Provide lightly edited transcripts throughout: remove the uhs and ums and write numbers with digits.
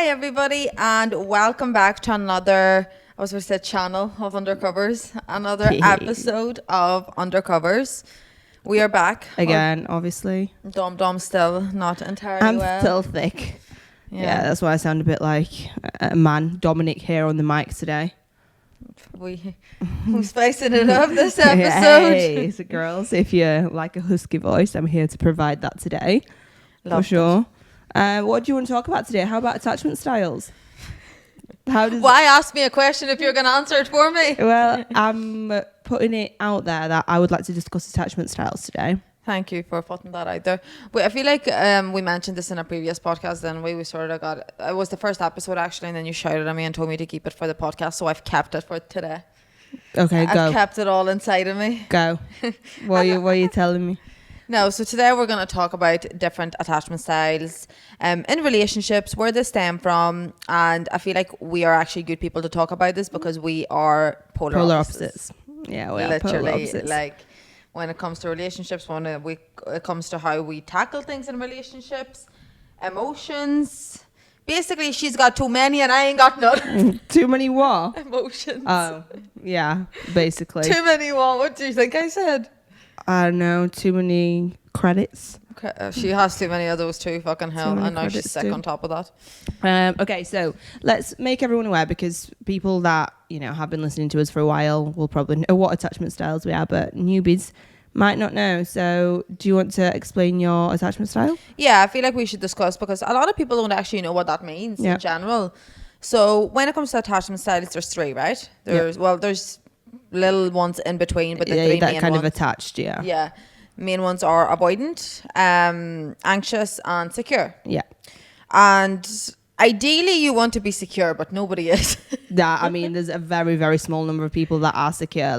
Hi everybody and welcome back to another, I was going to say channel of Undercovers, another episode of Undercovers. We are back. Again, obviously. Dom still not entirely I'm well. still thick. Yeah, that's why I sound a bit like a man. Dominic here on the mic today. We're spicing it up this episode. Hey, so girls, if you like a husky voice, I'm here to provide that today. Love for sure. What do you want to talk about today? How about attachment styles? Why ask me a question if you're going to answer it for me? Well, I'm putting it out there that I would like to discuss attachment styles today. Thank you for putting that out there. I feel like we mentioned this in a previous podcast, and we sort of got it was the first episode actually, and then you shouted at me and told me to keep it for the podcast, so I've kept it for today. Okay, go. I've kept it all inside of me. Go. What are you telling me? No, so today we're going to talk about different attachment styles in relationships, where they stem from, and I feel like we are actually good people to talk about this because we are polar opposites. Yeah, we are literally polar opposites. like when it comes to relationships, it comes to how we tackle things in relationships, emotions. Basically, she's got too many and I ain't got none. Too many what? Emotions. Oh, yeah, basically. Too many what? What do you think I said? I don't know, too many credits. Okay, she has too many of those too, fucking hell, and now she's sick on top of that. Okay, so let's make everyone aware, because people that have been listening to us for a while will probably know what attachment styles we are, but newbies might not know. So do you want to explain your attachment style? Yeah, I feel like we should discuss, because a lot of people don't actually know what that means in general. So when it comes to attachment styles, there's three, right? There's little ones in between, but the three that main kind ones, of attached. Yeah, main ones are avoidant, anxious, and secure. Yeah. And ideally you want to be secure, but nobody is. There's a very, very small number of people that are secure,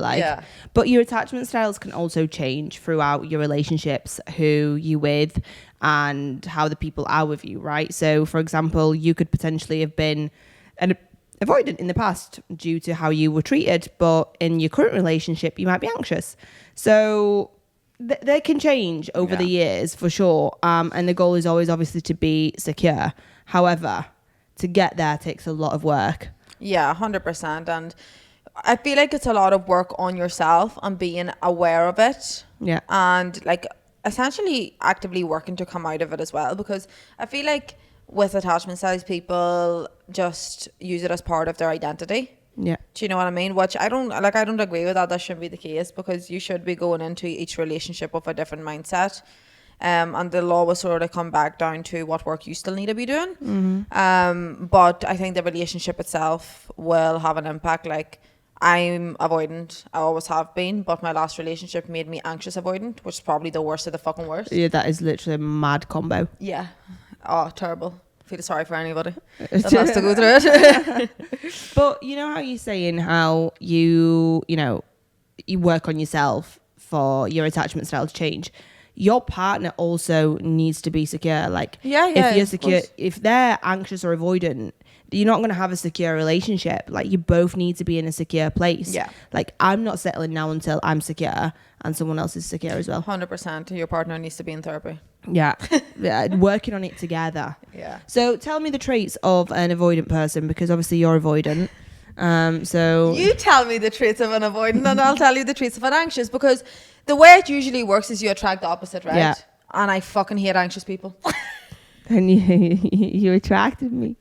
but your attachment styles can also change throughout your relationships, who you with and how the people are with you, right? So for example, you could potentially have been an avoidant in the past due to how you were treated, but in your current relationship you might be anxious. So they can change over the years for sure, and the goal is always obviously to be secure. However, to get there takes a lot of work. 100%. And I feel like it's a lot of work on yourself and being aware of it, and like essentially actively working to come out of it as well, because I feel like with attachment styles, people just use it as part of their identity. Do you know what I mean? Which I don't agree with that. That shouldn't be the case, because you should be going into each relationship with a different mindset. And they'll always sort of come back down to what work you still need to be doing. Mm-hmm. But I think the relationship itself will have an impact. Like, I'm avoidant. I always have been. But my last relationship made me anxious avoidant, which is probably the worst of the fucking worst. Yeah, that is literally a mad combo. Yeah. Oh, terrible. I feel sorry for anybody that has to go through it. But you know how you're saying how you work on yourself for your attachment style to change? Your partner also needs to be secure. Like, if you're secure, if they're anxious or avoidant, you're not going to have a secure relationship. Like, you both need to be in a secure place. Like, I'm not settling now until I'm secure and someone else is secure as well. 100%. Your partner needs to be in therapy. Working on it together. So tell me the traits of an avoidant person, because obviously you're avoidant. So you tell me the traits of an avoidant and I'll tell you the traits of an anxious, because the way it usually works is you attract the opposite, right? And I fucking hate anxious people. And you attracted me.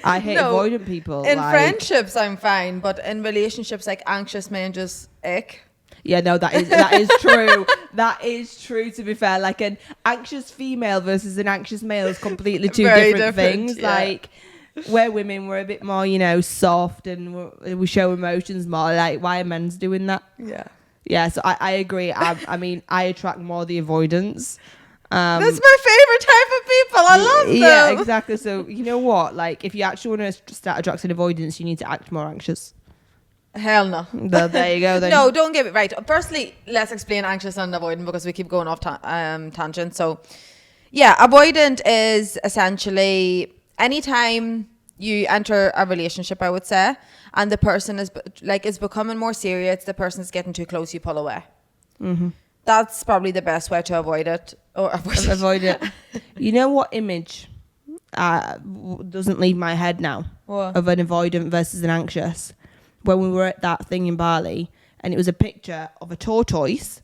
I hate avoidant people. In friendships I'm fine, but in relationships, like, anxious men just ick. Yeah, no, that is true. That is true, to be fair. Like, an anxious female versus an anxious male is completely two different things. Like, we're women, we're a bit more, soft, and we show emotions more. Like, why are men doing that? Yeah, so I agree. I attract more the avoidance. That's my favorite type of people. I love them. Yeah, exactly. So, you know what? Like, if you actually want to start attracting avoidance, you need to act more anxious. Hell no. Well, there you go then. No, don't get it right. Firstly, let's explain anxious and avoidant, because we keep going off tangent. So, avoidant is essentially anytime you enter a relationship, I would say, and the person is becoming more serious, the person is getting too close, you pull away. Mm-hmm. That's probably the best way to avoid it. Or avoid it. You know what image doesn't leave my head now. What? Of an avoidant versus an anxious. When we were at that thing in Bali, and it was a picture of a tortoise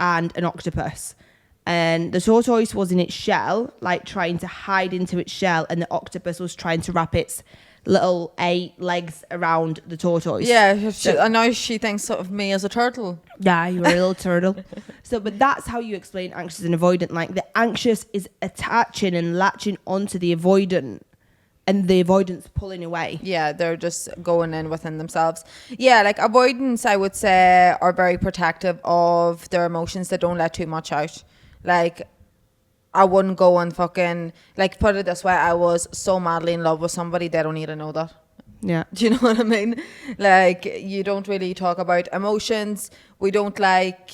and an octopus. And the tortoise was in its shell, like trying to hide into its shell, and the octopus was trying to wrap its little 8 legs around the tortoise. Yeah, I know she thinks of me as a turtle. Yeah, you're a little turtle. So, but that's how you explain anxious and avoidant. Like, the anxious is attaching and latching onto the avoidant, and the avoidance pulling away. Yeah, they're just going in within themselves. Yeah, like avoidance, I would say, are very protective of their emotions. They don't let too much out. Like, I wouldn't go and fucking, like, put it this way, I was so madly in love with somebody, they don't need to know that. Yeah. Do you know what I mean? Like, you don't really talk about emotions. We don't like,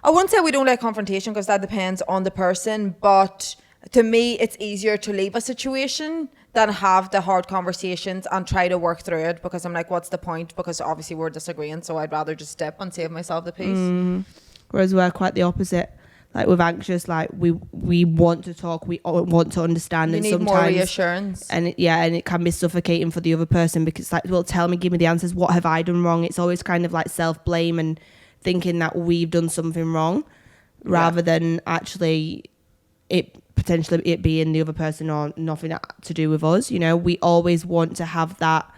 I wouldn't say we don't like confrontation, because that depends on the person, but to me, it's easier to leave a situation than have the hard conversations and try to work through it, because I'm like, what's the point? Because obviously we're disagreeing, so I'd rather just step and save myself the peace. Whereas we're quite the opposite. Like, with anxious, like, we want to talk, we want to understand. You need more reassurance. And it can be suffocating for the other person, because it's like, well, tell me, give me the answers. What have I done wrong? It's always kind of like self-blame and thinking that we've done something wrong, rather than actually potentially it being the other person or nothing to do with us. You know, we always want to have that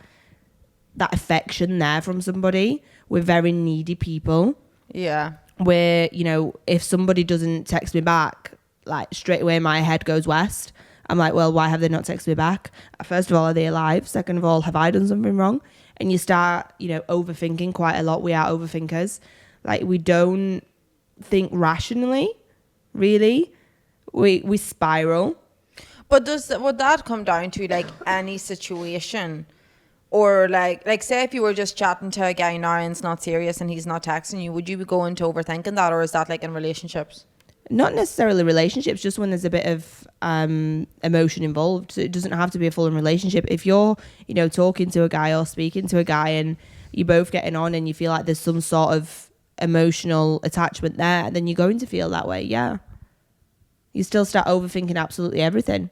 affection there from somebody. We're very needy people. Yeah. Where, you know, if somebody doesn't text me back, like, straight away my head goes west. I'm like, well, why have they not texted me back? First of all, are they alive? Second of all, have I done something wrong? And you start, you know, overthinking quite a lot. We are overthinkers. Like, we don't think rationally, really. We spiral. But would that come down to, like, any situation? Or like say if you were just chatting to a guy now and it's not serious and he's not texting you, would you be going to overthinking that? Or is that like in relationships? Not necessarily relationships, just when there's a bit of emotion involved. So it doesn't have to be a full-on relationship. If you're, you know, talking to a guy or speaking to a guy and you're both getting on and you feel like there's some sort of emotional attachment there, then you're going to feel that way, yeah. You still start overthinking absolutely everything.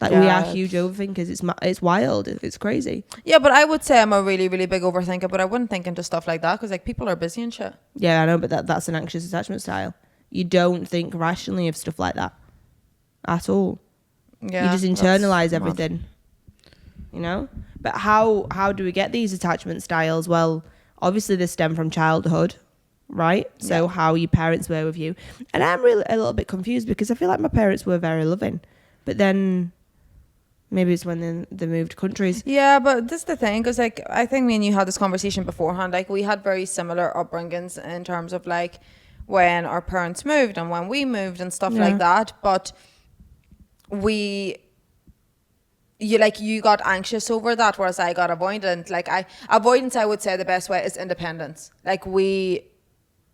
Like, we are huge overthinkers. It's wild. It's crazy. Yeah, but I would say I'm a really, really big overthinker, but I wouldn't think into stuff like that, because, like, people are busy and shit. Yeah, I know, but that's an anxious attachment style. You don't think rationally of stuff like that at all. Yeah, you just internalize everything. Mad. You know? But how do we get these attachment styles? Well, obviously they stem from childhood, right? So how your parents were with you. And I'm really a little bit confused, because I feel like my parents were very loving. But then maybe it's when they moved countries. Yeah, but this is the thing, because, like, I think me and you had this conversation beforehand. Like, we had very similar upbringings in terms of, like, when our parents moved and when we moved and stuff like that. But you got anxious over that, whereas I got avoidant. Like, avoidance, I would say the best way is independence. Like, we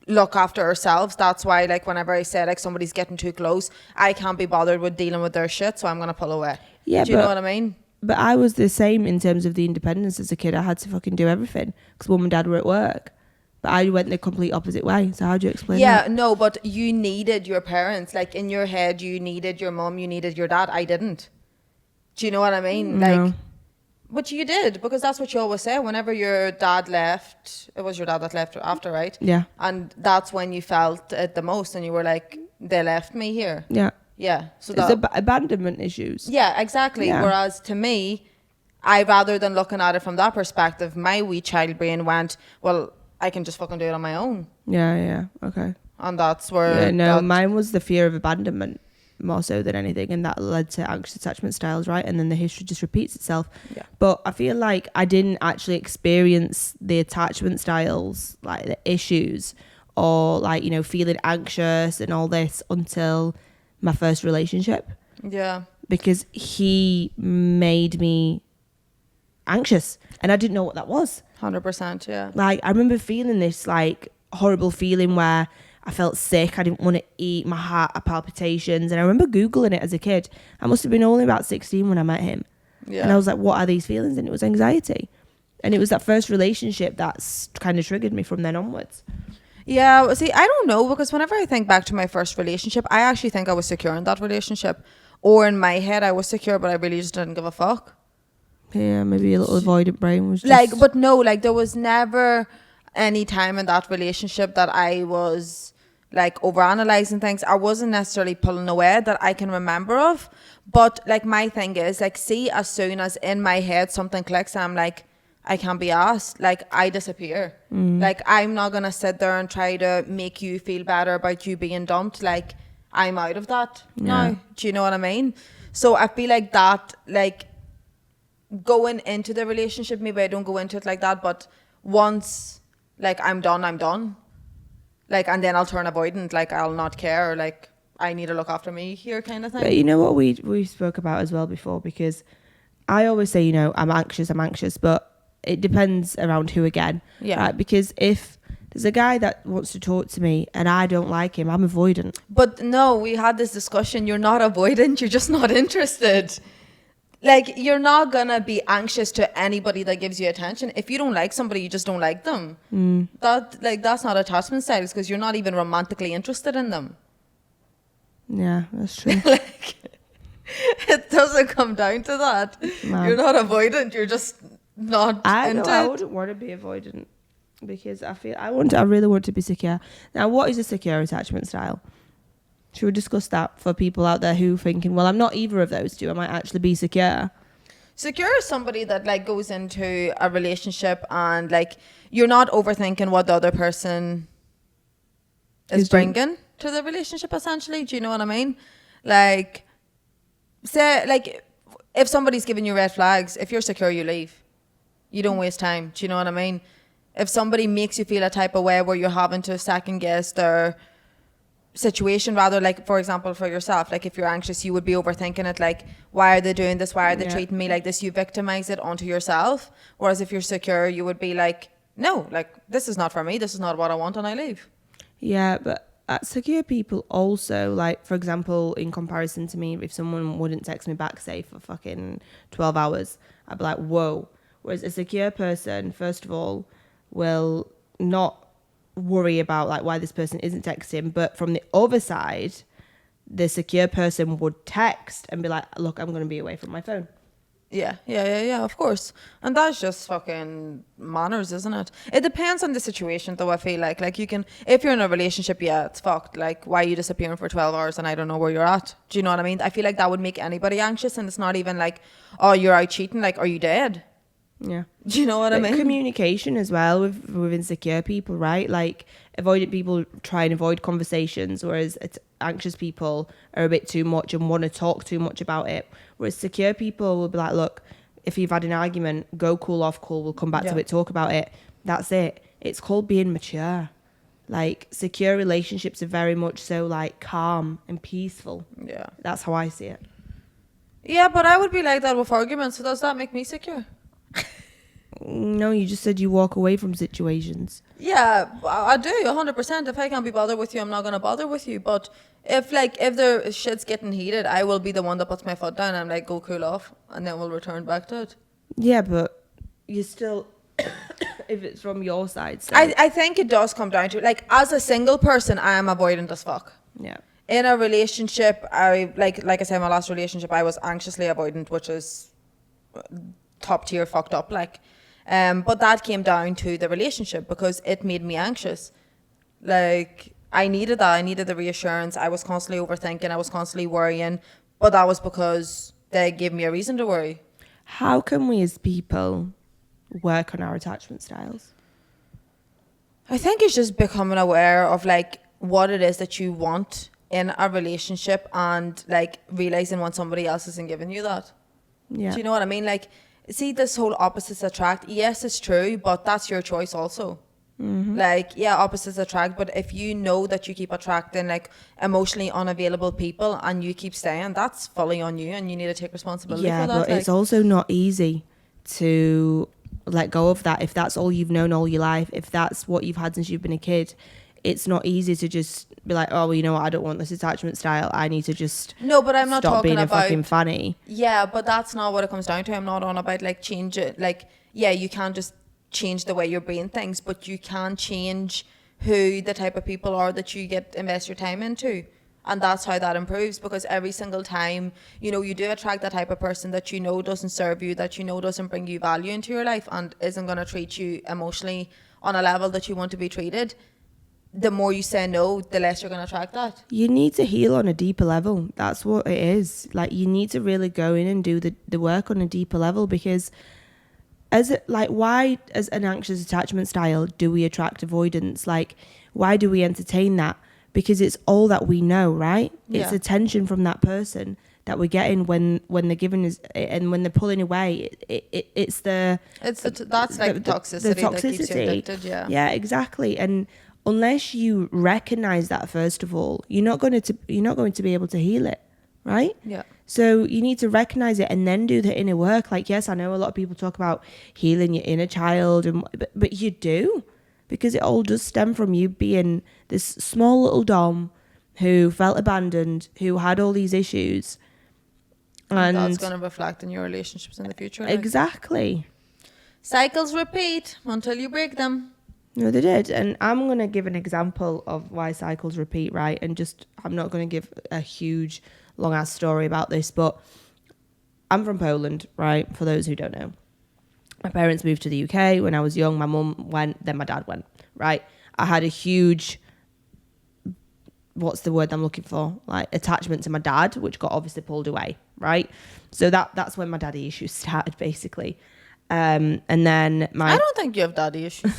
look after ourselves. That's why, like, whenever I say, like, somebody's getting too close, I can't be bothered with dealing with their shit, so I'm gonna pull away. Do you know what I mean? But I was the same in terms of the independence as a kid. I had to fucking do everything because mum and dad were at work. But I went the complete opposite way. So how do you explain that? Yeah, no, but you needed your parents. Like, in your head, you needed your mum, you needed your dad. I didn't. Do you know what I mean? No. Like, but you did, because that's what you always say. Whenever your dad left, it was your dad that left after, right? Yeah. And that's when you felt it the most, and you were like, they left me here. Yeah. Yeah. So it's abandonment issues. Yeah, exactly. Yeah. Whereas to me, rather than looking at it from that perspective, my wee child brain went, well, I can just fucking do it on my own. Yeah. Okay. And that's where... Yeah, no, mine was the fear of abandonment more so than anything, and that led to anxious attachment styles, right? And then the history just repeats itself. Yeah. But I feel like I didn't actually experience the attachment styles, like the issues, or, like, you know, feeling anxious and all this until my first relationship. Yeah. Because he made me anxious and I didn't know what that was. 100%, yeah. Like, I remember feeling this, like, horrible feeling where I felt sick. I didn't want to eat. My heart had palpitations. And I remember Googling it as a kid. I must have been only about 16 when I met him. Yeah. And I was like, what are these feelings? And it was anxiety. And it was that first relationship that's kind of triggered me from then onwards. Yeah, see, I don't know, because whenever I think back to my first relationship, I actually think I was secure in that relationship. Or in my head, I was secure, but I really just didn't give a fuck. Yeah, maybe a little avoidant brain was just... Like, but no, like, there was never any time in that relationship that I was, like, overanalyzing things. I wasn't necessarily pulling away that I can remember of. But, like, my thing is, like, see, as soon as in my head something clicks, I'm like, I can't be asked. Like, I disappear. Like, I'm not going to sit there and try to make you feel better about you being dumped. Like, I'm out of that now. Do you know what I mean? So I feel like that, like, going into the relationship, maybe I don't go into it like that, but once, like, I'm done, I'm done. Like, and then I'll turn avoidant. Like, I'll not care. Like, I need to look after me here kind of thing. But you know what we spoke about as well before, because I always say, you know, I'm anxious, but it depends around who again. Yeah. Right? Because if there's a guy that wants to talk to me and I don't like him, I'm avoidant. But no, we had this discussion. You're not avoidant. You're just not interested. Like, you're not gonna be anxious to anybody that gives you attention. If you don't like somebody, you just don't like them. That's not attachment styles, because you're not even romantically interested in them. Yeah, that's true. Like, it doesn't come down to that. No. You're not avoidant. You're just not into it. I wouldn't want to be avoidant, because I really want to be secure. Now, what is a secure attachment style? Should we discuss that for people out there who are thinking, well, I'm not either of those two. I might actually be secure. Secure is somebody that, like, goes into a relationship and, like, you're not overthinking what the other person is bringing to the relationship, essentially. Do you know what I mean? Like, say, like, if somebody's giving you red flags, if you're secure, you leave. You don't waste time. Do you know what I mean? If somebody makes you feel a type of way where you're having to second guess their situation, rather, like, for example, for yourself, like, if you're anxious, you would be overthinking it, like, why are they doing this, why are they treating me like this? You victimize it onto yourself. Whereas if you're secure, you would be like, no, like, this is not for me, this is not what I want, and I leave. Yeah, but secure people also, like, for example, in comparison to me, if someone wouldn't text me back, say, for fucking 12 hours, I'd be like, whoa. Whereas a secure person, first of all, will not worry about, like, why this person isn't texting, but from the other side, the secure person would text and be like, look, I'm going to be away from my phone. Yeah, of course. And that's just fucking manners, isn't it? It depends on the situation, though, I feel like you can, if you're in a relationship, yeah, it's fucked. Like, why are you disappearing for 12 hours and I don't know where you're at? Do you know what I mean? I feel like that would make anybody anxious, and it's not even like, oh, you're out cheating, like, are you dead? Yeah. Do you know what I mean? Communication as well with insecure people, right? Like, avoidant people try and avoid conversations, whereas anxious people are a bit too much and want to talk too much about it. Whereas secure people will be like, look, if you've had an argument, go cool off, cool, we'll come back to it, talk about it. That's it. It's called being mature. Like, secure relationships are very much so, like, calm and peaceful. Yeah. That's how I see it. Yeah, but I would be like that with arguments, so does that make me secure? No, you just said you walk away from situations. Yeah, I do, 100%. If I can't be bothered with you, I'm not going to bother with you. But if the shit's getting heated, I will be the one that puts my foot down and I'm like, go cool off, and then we'll return back to it. Yeah, but you still, if it's from your side. So. I think it does come down to, like, as a single person, I am avoidant as fuck. Yeah. In a relationship, like I said, my last relationship, I was anxiously avoidant, which is top tier fucked up, like. But that came down to the relationship because it made me anxious. Like, I needed that. I needed the reassurance. I was constantly overthinking. I was constantly worrying. But that was because they gave me a reason to worry. How can we as people work on our attachment styles? I think it's just becoming aware of, like, what it is that you want in a relationship and, like, realizing when somebody else isn't giving you that. Yeah. Do you know what I mean? Like, see, this whole opposites attract, yes, it's true, but that's your choice also. Mm-hmm. Like, yeah, opposites attract, but if you know that you keep attracting, like, emotionally unavailable people and you keep staying, that's fully on you, and you need to take responsibility for that. Yeah, but it's also not easy to let go of that if that's all you've known all your life, if that's what you've had since you've been a kid. It's not easy to just be like, oh, well, you know what, I don't want this attachment style. I need to just but I'm not stop talking being about a fucking fanny. Yeah, but that's not what it comes down to. I'm not on about, like, change it. Like, yeah, you can't just change the way you're being things, but you can change who the type of people are that you invest your time into. And that's how that improves, because every single time, you know, you do attract that type of person that you know doesn't serve you, that you know doesn't bring you value into your life and isn't going to treat you emotionally on a level that you want to be treated. The more you say no, the less you're going to attract that. You need to heal on a deeper level. That's what it is. Like, you need to really go in and do the work on a deeper level, because why, as an anxious attachment style, do we attract avoidance? Like, why do we entertain that? Because it's all that we know, right? Yeah. It's attention from that person that we're getting when they're giving us, and when they're pulling away. That's like toxicity. The toxicity that keeps you addicted. Yeah, exactly. And unless you recognize that, first of all, you're not going to be able to heal it, right? Yeah. So you need to recognize it and then do the inner work. Like, yes, I know a lot of people talk about healing your inner child, but you do. Because it all does stem from you being this small little dom who felt abandoned, who had all these issues. And that's going to reflect in your relationships in the future. Exactly. Cycles repeat until you break them. No, they did. And I'm going to give an example of why cycles repeat, right? And I'm not going to give a huge, long-ass story about this, but I'm from Poland, right? For those who don't know. My parents moved to the UK when I was young. My mum went, then my dad went, right? I had a huge, what's the word I'm looking for? Like, attachment to my dad, which got obviously pulled away, right? So that's when my daddy issues started, basically. And then I don't think you have daddy issues.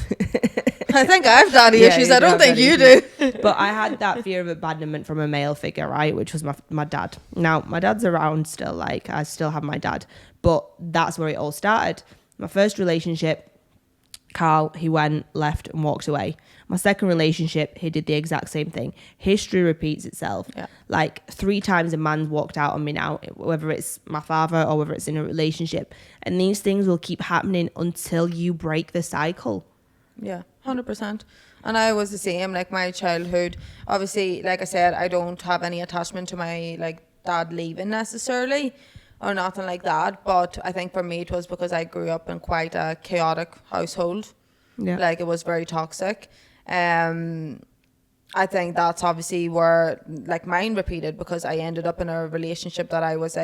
I think I have daddy issues. I don't think you do. But I had that fear of abandonment from a male figure, right? Which was my dad. Now, my dad's around still. Like, I still have my dad. But that's where it all started. My first relationship, Carl, he went, left and walked away. My second relationship, he did the exact same thing. History repeats itself. Yeah. Like 3 times a man's walked out on me now, whether it's my father or whether it's in a relationship. And these things will keep happening until you break the cycle. Yeah, 100%. And I was the same, like my childhood. Obviously, like I said, I don't have any attachment to my dad leaving necessarily, or nothing like that, but I think for me it was because I grew up in quite a chaotic household. Yeah. Like, it was very toxic. I think that's obviously where mine repeated, because I ended up in a relationship that I was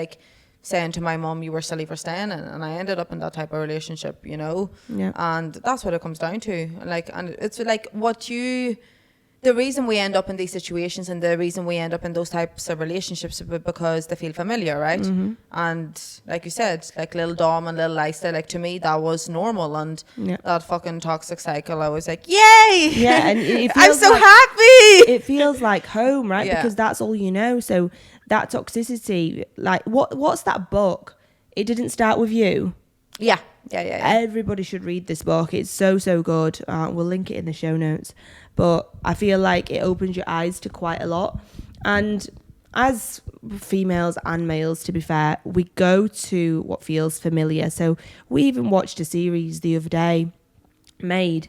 saying to my mum, you were silly for staying in, and I ended up in that type of relationship, you know. Yeah. And that's what it comes down to. And it's the reason we end up in these situations and the reason we end up in those types of relationships is because they feel familiar, right? Mm-hmm. And like you said, little Dom and little Aiste, to me, that was normal. And that fucking toxic cycle, I was like, yay! Yeah, and I'm so happy! It feels like home, right? Yeah. Because that's all you know. So that toxicity, what's that book? It Didn't Start With You. Yeah. Everybody should read this book. It's so good. We'll link it in the show notes. But I feel like it opens your eyes to quite a lot. And as females and males, to be fair, we go to what feels familiar. So we even watched a series the other day, Maid,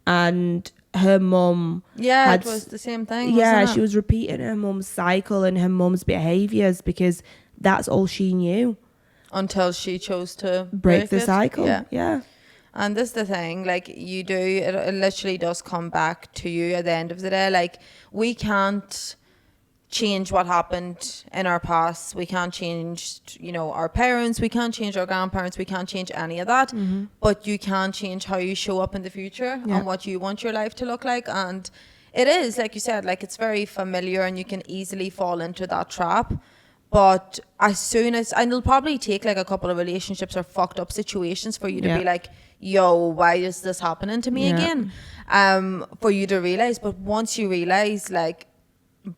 and her mum... Yeah, it was the same thing, yeah, she was repeating her mum's cycle and her mum's behaviours, because that's all she knew. Until she chose to break the cycle. Yeah. And this is the thing, you do, it literally does come back to you at the end of the day. We can't change what happened in our past. We can't change, our parents. We can't change our grandparents. We can't change any of that. Mm-hmm. But you can change how you show up in the future and what you want your life to look like. And it is, like you said, it's very familiar and you can easily fall into that trap. But as soon as, and it'll probably take a couple of relationships or fucked up situations for you to be like, yo, why is this happening to me again? For you to realize. But once you realize,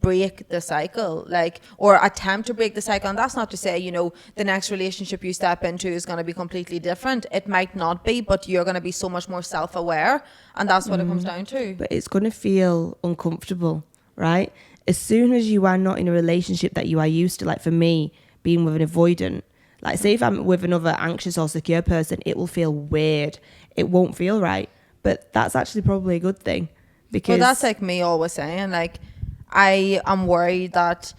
break the cycle, or attempt to break the cycle. And that's not to say, the next relationship you step into is going to be completely different. It might not be, but you're going to be so much more self-aware. And that's what it comes down to. But it's going to feel uncomfortable, right? As soon as you are not in a relationship that you are used to, for me, being with an avoidant, say if I'm with another anxious or secure person, it will feel weird. It won't feel right. But that's actually probably a good thing. Because well, that's me always saying, I am worried that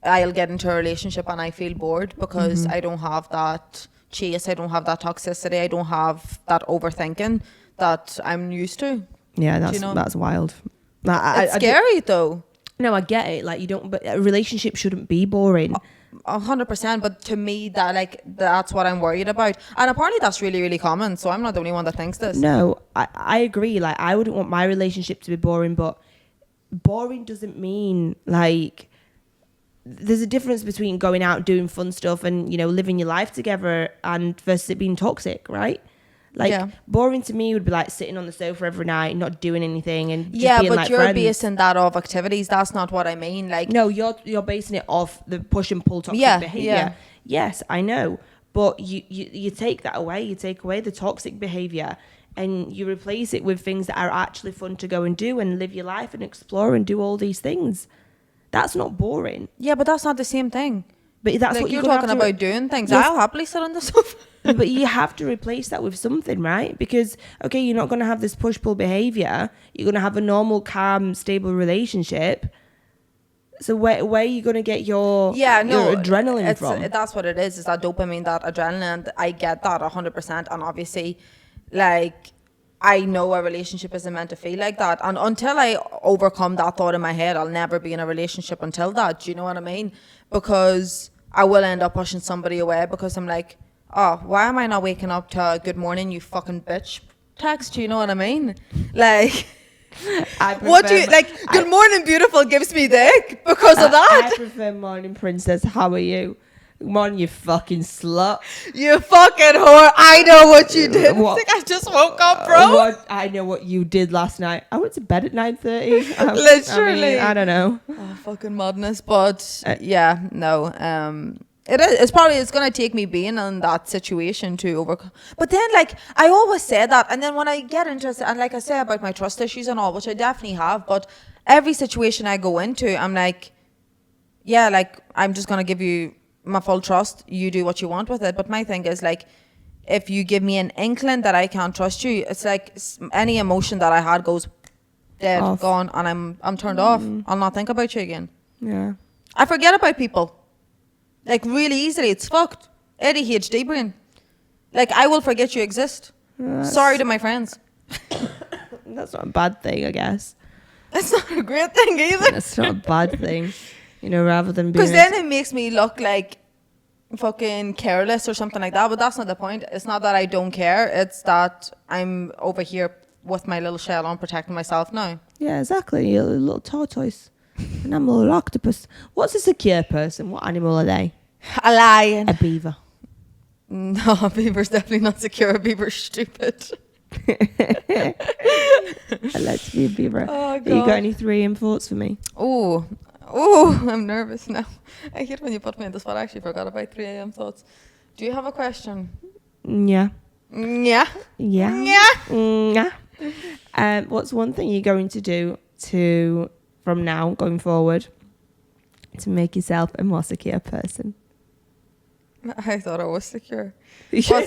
I'll get into a relationship and I feel bored because I don't have that chase, I don't have that toxicity, I don't have that overthinking that I'm used to. Yeah, that's wild. It's scary though. No, I get it. Like, you don't, but a relationship shouldn't be boring. 100%, but to me that's what I'm worried about, and apparently that's really, really common, so I'm not the only one that thinks this. No, I agree. Like, I wouldn't want my relationship to be boring, but boring doesn't mean like there's a difference between going out doing fun stuff and, you know, living your life together and versus it being toxic, right? Like, boring to me would be like sitting on the sofa every night, not doing anything, and just being but like you're friends. basing that off activities. That's not what I mean. Like, no, you're basing it off the push and pull toxic behavior. Yeah. Yes, I know, but you take that away. You take away the toxic behavior, and you replace it with things that are actually fun to go and do and live your life and explore and do all these things. That's not boring. Yeah, but that's not the same thing. But that's like, what you're talking about doing things. Yes. I'll happily sit on the sofa. But you have to replace that with something, right? Because, okay, you're not going to have this push-pull behavior. You're going to have a normal, calm, stable relationship. So where are you going to get your adrenaline from? That's what it is that dopamine, that adrenaline. I get that 100%. And obviously, like, I know a relationship isn't meant to feel like that. And until I overcome that thought in my head, I'll never be in a relationship until that. Do you know what I mean? Because I will end up pushing somebody away because I'm like, oh, why am I not waking up to a good morning, you fucking bitch text? Do you know what I mean? Like, what do you, like, good morning, beautiful gives me the ick because of that. I prefer morning princess, how are you? Good morning, you fucking slut. You fucking whore. I know what you did. I just woke up, bro. I know what you did last night. I went to bed at 9:30. Literally. I don't know. Oh, fucking madness. But yeah, no. It's gonna take me being in that situation to overcome. But then, like, I always say that, and then when I get into it, and like I say about my trust issues and all, which I definitely have, but every situation I go into, I'm like, yeah, like, I'm just gonna give you my full trust. You do what you want with it. But my thing is, like, if you give me an inkling that I can't trust you, it's like any emotion that I had goes dead, off. Gone, and I'm turned off. I'll not think about you again. Yeah, I forget about people. Like, really easily. It's fucked. ADHD brain. Like, I will forget you exist. Sorry to my friends. That's not a bad thing, I guess. It's not a great thing either. It's not a bad thing. You know, rather than being... Because then it makes me look like fucking careless or something like that. But that's not the point. It's not that I don't care. It's that I'm over here with my little shell on protecting myself now. Yeah, exactly. You're a little tortoise. And I'm a little octopus. What's a secure person? What animal are they? A lion. A beaver. No, a beaver's definitely not secure. A beaver's stupid. Let's be a beaver. Oh, God. You got any 3 AM thoughts for me? Oh, I'm nervous now. I hate when you put me in the spot. I actually forgot about 3 AM thoughts. Do you have a question? Yeah. Yeah. Yeah. Yeah. Yeah. What's one thing you're going to do from now going forward to make yourself a more secure person? I thought I was secure. Rewind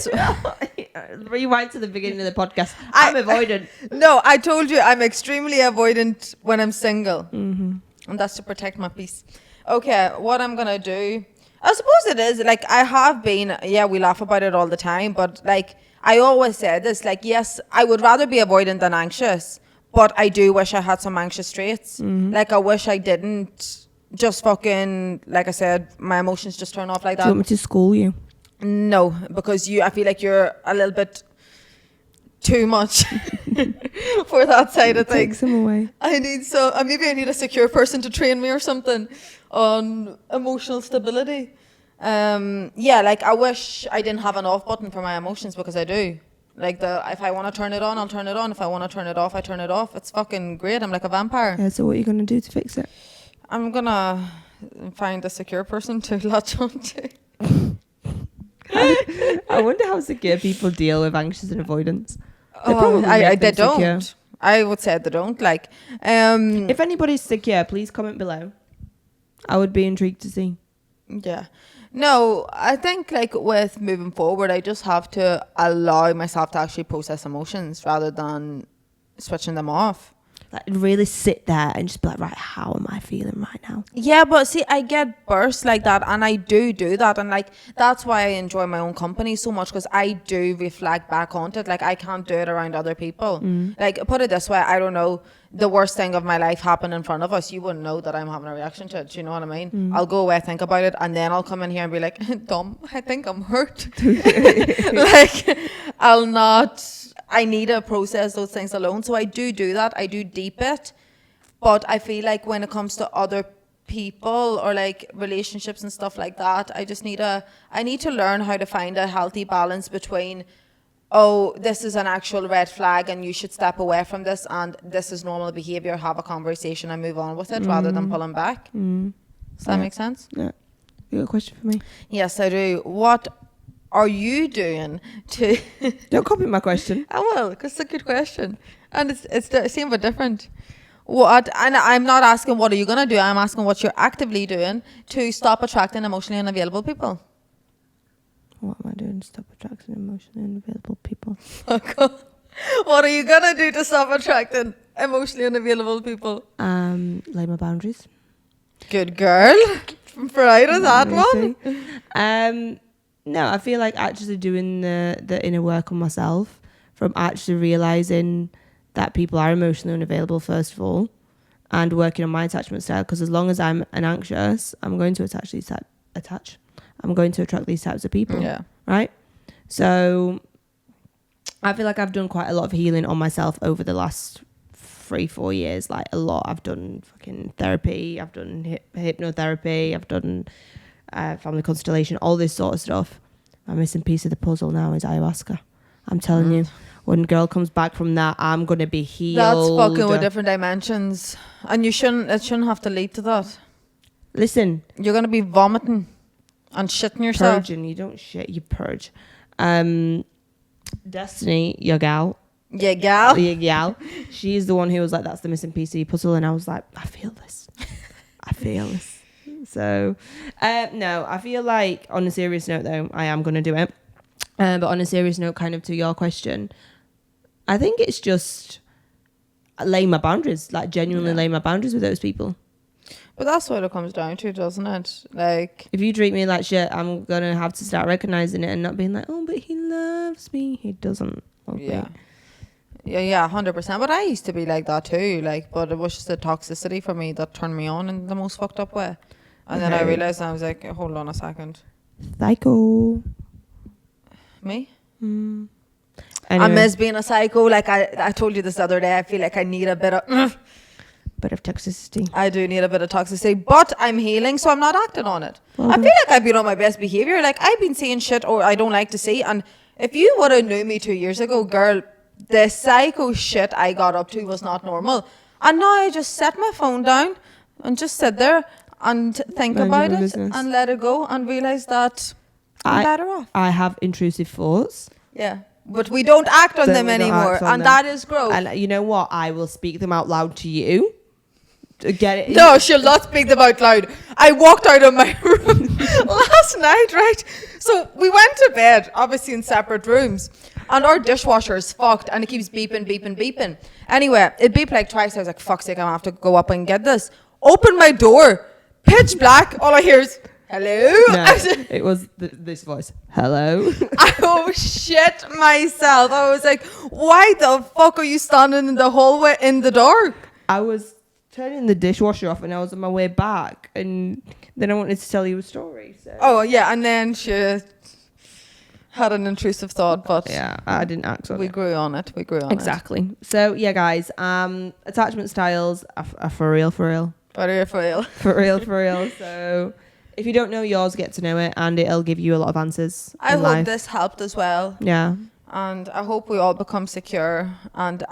to the beginning of the podcast. I'm avoidant. No, I told you I'm extremely avoidant when I'm single. Mm-hmm. And that's to protect my peace. Okay, what I'm going to do, I suppose it is, like, I have been, we laugh about it all the time, but, like, I always say this, like, yes, I would rather be avoidant than anxious, but I do wish I had some anxious traits. Mm-hmm. Like, I wish I didn't just fucking, like I said, my emotions just turn off like that. Do you want me to school you? No, because I feel like you're a little bit too much for that side of things. Take some away. Maybe I need a secure person to train me or something on emotional stability. Like, I wish I didn't have an off button for my emotions, because I do. Like, if I want to turn it on, I'll turn it on. If I want to turn it off, I turn it off. It's fucking great. I'm like a vampire. Yeah, so what are you going to do to fix it? I'm going to find a secure person to latch on to. I wonder how secure people deal with anxious and avoidance. They don't. I would say they don't. Like, if anybody's secure, please comment below. I would be intrigued to see. Yeah. No, I think, like, with moving forward, I just have to allow myself to actually process emotions rather than switching them off. like really sit there and just be like, right, how am I feeling right now? Yeah, but see, I get bursts like that, and I do that, and like that's why I enjoy my own company so much, because I do reflect back onto it. Like I can't do it around other people. Like put it this way, I don't know, the worst thing of my life happened in front of us, you wouldn't know that I'm having a reaction to it. Do you know what I mean? I'll go away, think about it, and then I'll come in here and be like, Dom, I think I'm hurt. Like I'll not. I need to process those things alone. So I do that. I do deep it. But I feel like when it comes to other people or like relationships and stuff like that, I need to learn how to find a healthy balance between, oh, this is an actual red flag and you should step away from this, and this is normal behavior, have a conversation and move on with it rather than pulling back. Does that make sense? Yeah. You got a question for me? Yes, I do. What are you doing to... Don't copy my question. I will, because it's a good question. And it's the same but different. What, and I'm not asking what are you going to do, I'm asking what you're actively doing to stop attracting emotionally unavailable people. What am I doing to stop attracting emotionally unavailable people? What are you going to do to stop attracting emotionally unavailable people? Lay my boundaries. Good girl. Proud of that one. No, I feel like actually doing the inner work on myself, from actually realising that people are emotionally unavailable first of all, and working on my attachment style, because as long as I'm an anxious, I'm going to I'm going to attract these types of people. Yeah. Right? So I feel like I've done quite a lot of healing on myself over the last 3-4 years, like a lot. I've done fucking therapy, I've done hypnotherapy, I've done family constellation, all this sort of stuff. My missing piece of the puzzle now is ayahuasca. I'm telling you, when a girl comes back from that, I'm gonna be healed. That's fucking with different dimensions, and it shouldn't have to lead to that. Listen, you're gonna be vomiting and shitting yourself. Purging, you don't shit, you purge. Destiny, your gal. She's the one who was like, that's the missing piece of your puzzle, and I was like, I feel this. So, no, I feel like on a serious note though, I am going to do it. But on a serious note, kind of to your question, I think it's just laying my boundaries, like genuinely laying my boundaries with those people. But that's what it comes down to, doesn't it? Like, if you treat me like shit, I'm going to have to start recognizing it and not being like, oh, but he loves me. He doesn't love me. Yeah, 100%. But I used to be like that too. Like, but it was just the toxicity for me that turned me on in the most fucked up way. And then I realized, and I was like, hold on a second. Psycho. Me? Anyway. I miss being a psycho. Like I told you this the other day, I feel like I need a bit of toxicity. I do need a bit of toxicity, but I'm healing, so I'm not acting on it. I feel like I've been on my best behavior. Like I've been saying shit or I don't like to see. And if you would have knew me 2 years ago, girl, the psycho shit I got up to was not normal. And now I just set my phone down and just sit there and think about it and let it go and realize that I'm better off. I have intrusive thoughts. Yeah. But we don't act on them anymore. That is growth. And you know what? I will speak them out loud to you. Get it? No, she'll not speak them out loud. I walked out of my room last night, right? So we went to bed, obviously in separate rooms. And our dishwasher is fucked and it keeps beeping. Anyway, it beeped like twice. I was like, fuck's sake, I'm going to have to go up and get this. Open my door. Pitch black. All I hear is, hello? No, it was this voice. Hello? I shit myself. I was like, why the fuck are you standing in the hallway in the dark? I was turning the dishwasher off and I was on my way back. And then I wanted to tell you a story. So. Oh, yeah. And then she had an intrusive thought, but yeah, I didn't act on it. We grew on it. Exactly. So, yeah, guys, attachment styles are for real. For real. So if you don't know yours, get to know it and it'll give you a lot of answers. I hope this helped as well. Yeah. And I hope we all become secure and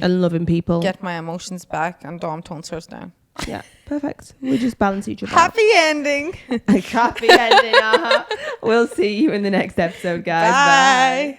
loving people. Get my emotions back and Dom tones hers down. Yeah, perfect. We just balance each other Happy out. ending. Happy ending. We'll see you in the next episode, guys. Bye.